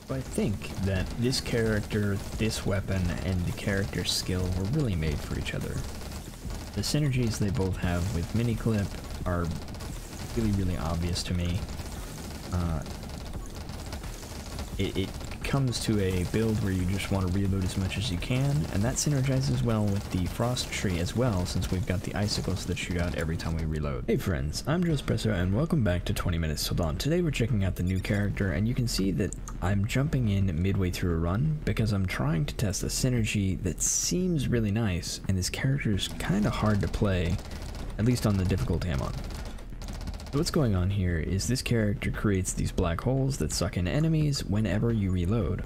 I think that this character, this weapon, and the character skill were really made for each other. The synergies they both have with Miniclip are really obvious to me. It comes to a build where you just want to reload as much as you can, and that synergizes well with the Frost Tree as well, since we've got the icicles that shoot out every time we reload. Hey friends, I'm Joespresso and welcome back to 20 Minutes Till Dawn. Today we're checking out the new character, and you can see that I'm jumping in midway through a run because I'm trying to test a synergy that seems really nice, and this character is kind of hard to play, at least on the difficulty I'm on. So what's going on here is this character creates these black holes that suck in enemies whenever you reload.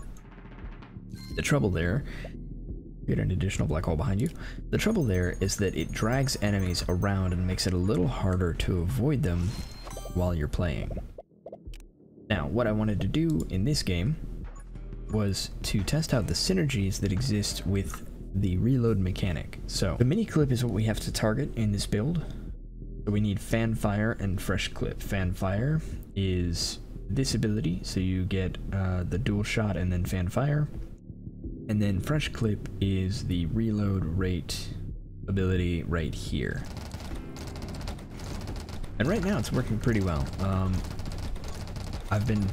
The trouble there, get an additional black hole behind you. The trouble there is that it drags enemies around and makes it a little harder to avoid them while you're playing. Now, what I wanted to do in this game was to test out the synergies that exist with the reload mechanic. So the mini clip is what we have to target in this build. So we need Fan Fire and Fresh Clip. Fan Fire is this ability, so you get the dual shot and then Fan Fire. And then Fresh Clip is the reload rate ability right here. And right now it's working pretty well. I've been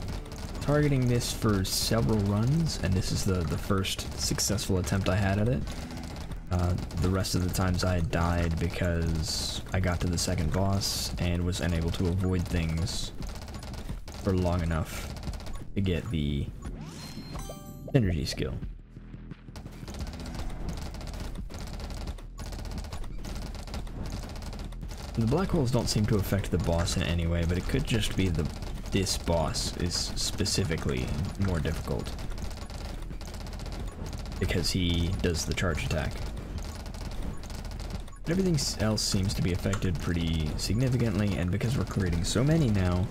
targeting this for several runs, and this is the first successful attempt I had at it. The rest of the times I died because I got to the second boss and was unable to avoid things for long enough to get the synergy skill. The black holes don't seem to affect the boss in any way, but it could just be this boss is specifically more difficult because he does the charge attack. Everything else seems to be affected pretty significantly, and because we're creating so many now,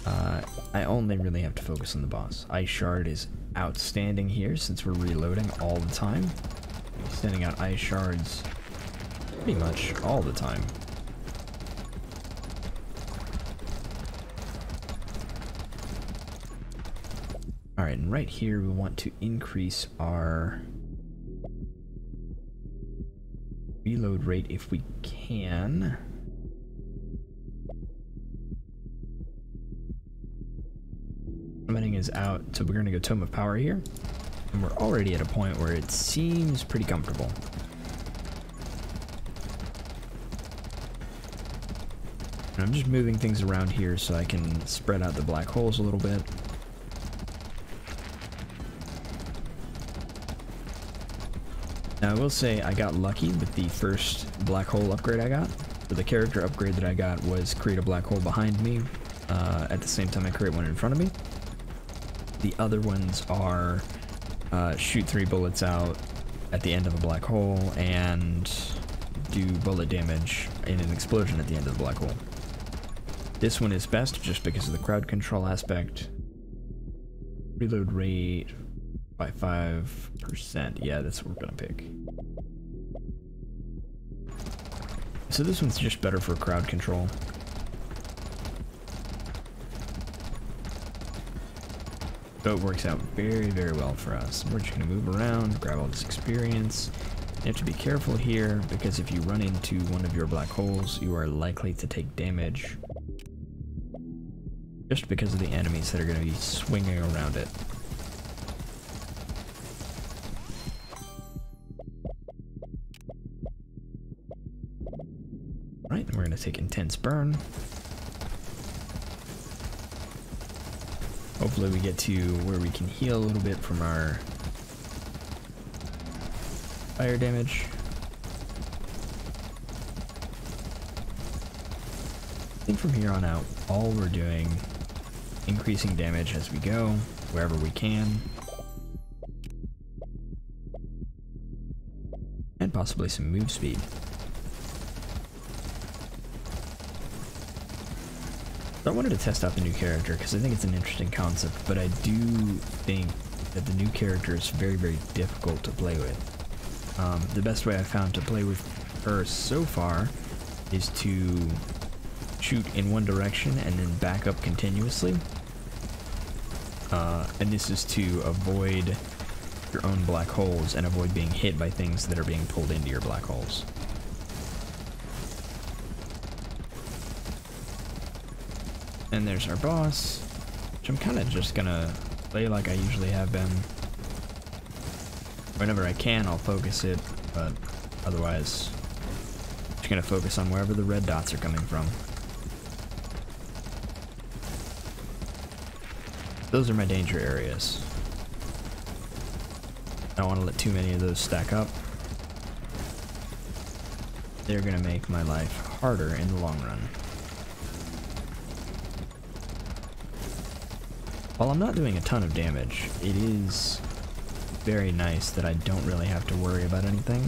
I only really have to focus on the boss. Ice Shard is outstanding here since we're reloading all the time. Sending out Ice Shards pretty much all the time. Alright, and right here we want to increase our reload rate if we can. Summoning is out, so we're going to go Tome of Power here. And we're already at a point where it seems pretty comfortable. And I'm just moving things around here so I can spread out the black holes a little bit. Now I will say I got lucky with the first black hole upgrade I got. So the character upgrade that I got was create a black hole behind me, at the same time I create one in front of me. The other ones are shoot 3 bullets out at the end of a black hole and do bullet damage in an explosion at the end of the black hole. This one is best just because of the crowd control aspect. Reload rate by 5%. Yeah, that's what we're gonna pick. So this one's just better for crowd control. So it works out very well for us. We're just gonna move around, grab all this experience. You have to be careful here because if you run into one of your black holes, you are likely to take damage just because of the enemies that are gonna be swinging around it. Right, then we're going to take Intense Burn. Hopefully we get to where we can heal a little bit from our fire damage. I think from here on out, all we're doing, increasing damage as we go, wherever we can. And possibly some move speed. So I wanted to test out the new character because I think it's an interesting concept, but I do think that the new character is very difficult to play with. The best way I've found to play with her so far is to shoot in one direction and then back up continuously. and this is to avoid your own black holes and avoid being hit by things that are being pulled into your black holes. And there's our boss, which I'm kind of just gonna play like I usually have been. Whenever I can, I'll focus it, but otherwise, just gonna focus on wherever the red dots are coming from. Those are my danger areas. I don't want to let too many of those stack up. They're gonna make my life harder in the long run. While I'm not doing a ton of damage, it is very nice that I don't really have to worry about anything.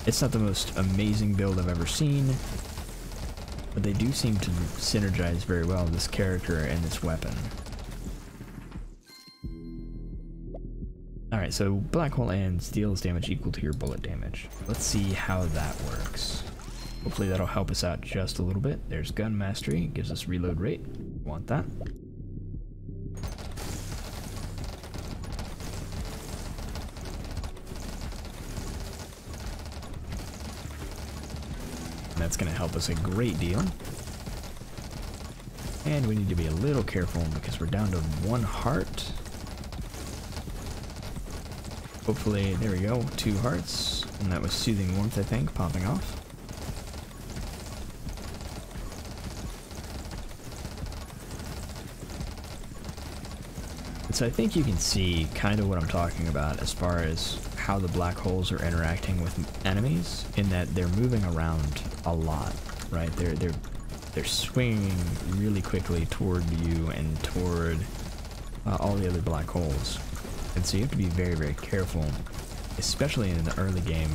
It's not the most amazing build I've ever seen, but they do seem to synergize very well, this character and this weapon. Alright, so black hole ends deals damage equal to your bullet damage. Let's see how that works. Hopefully that'll help us out just a little bit. There's gun mastery, gives us reload rate. Want that. That's going to help us a great deal. And we need to be a little careful because we're down to 1 heart. Hopefully, there we go, 2 hearts. And that was Soothing Warmth, I think, popping off. So I think you can see kind of what I'm talking about as far as how the black holes are interacting with enemies, in that they're moving around a lot, right? They're swinging really quickly toward you and toward all the other black holes. And so you have to be very, very careful, especially in the early game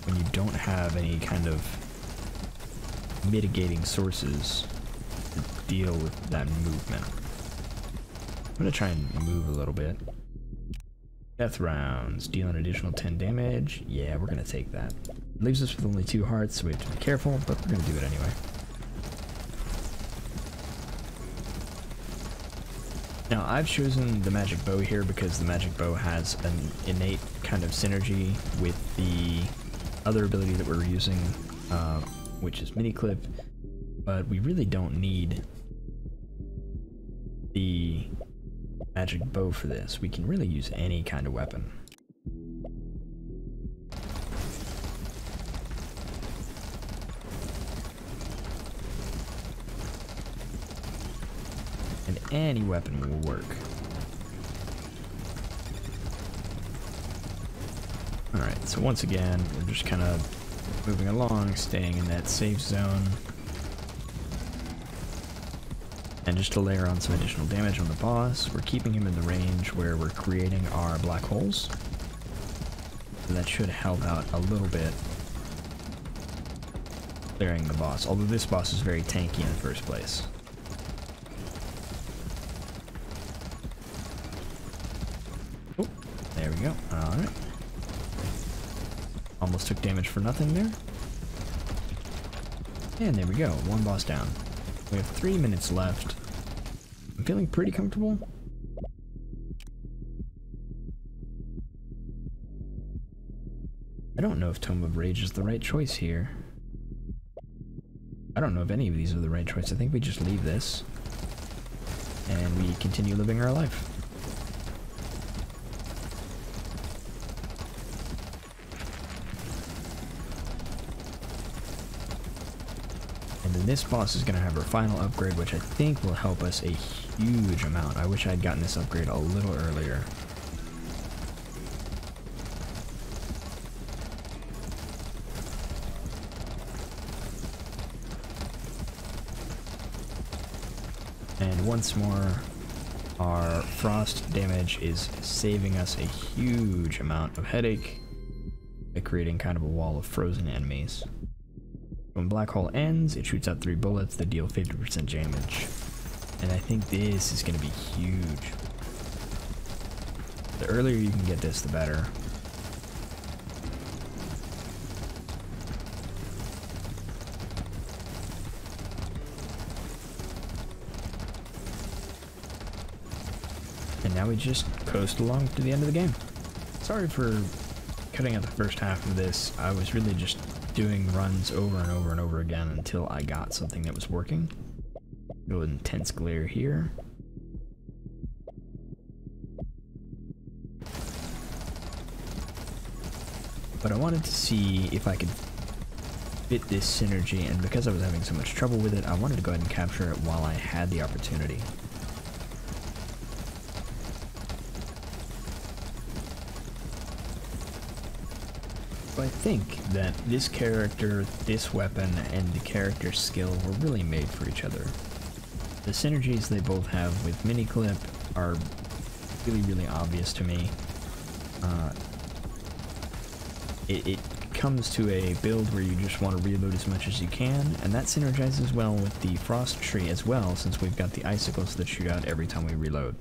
when you don't have any kind of mitigating sources to deal with that movement. I'm gonna try and move a little bit. Death rounds, deal an additional 10 damage. Yeah, we're gonna take that. Leaves us with only 2 hearts, so we have to be careful, but we're gonna do it anyway. Now, I've chosen the magic bow here because the magic bow has an innate kind of synergy with the other ability that we're using, which is mini clip, but we really don't need the magic bow for this. We can really use any kind of weapon. And any weapon will work. Alright, so once again, we're just kind of moving along, staying in that safe zone. And just to layer on some additional damage on the boss, we're keeping him in the range where we're creating our black holes. So that should help out a little bit clearing the boss, although this boss is very tanky in the first place. Oh, there we go. Alright. Almost took damage for nothing there. And there we go, 1 boss down. We have 3 minutes left. I'm feeling pretty comfortable. I don't know if Tome of Rage is the right choice here. I don't know if any of these are the right choice. I think we just leave this and we continue living our life. And then this boss is going to have our final upgrade, which I think will help us a huge amount. I wish I had gotten this upgrade a little earlier. And once more, our frost damage is saving us a huge amount of headache by creating kind of a wall of frozen enemies. When black hole ends, it shoots out 3 bullets that deal 50% damage. And I think this is going to be huge. The earlier you can get this, the better. And now we just coast along to the end of the game. Sorry for cutting out the first half of this. I was really just doing runs over and over and over again until I got something that was working. Go with intense glare here. But I wanted to see if I could fit this synergy, and because I was having so much trouble with it, I wanted to go ahead and capture it while I had the opportunity. So I think that this character, this weapon, and the character's skill were really made for each other. The synergies they both have with mini-clip are really obvious to me. It comes to a build where you just want to reload as much as you can, and that synergizes well with the frost tree as well, since we've got the icicles that shoot out every time we reload.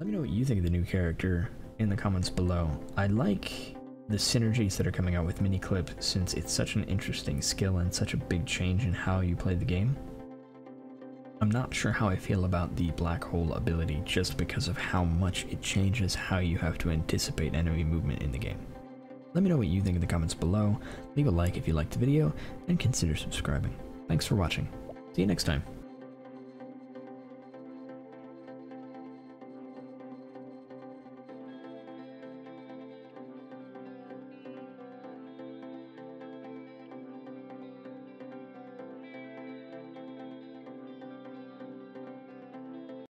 Let me know what you think of the new character in the comments below. I like the synergies that are coming out with mini-clip, since it's such an interesting skill and such a big change in how you play the game. I'm not sure how I feel about the black hole ability, just because of how much it changes how you have to anticipate enemy movement in the game. Let me know what you think in the comments below, leave a like if you liked the video, and consider subscribing. Thanks for watching. See you next time.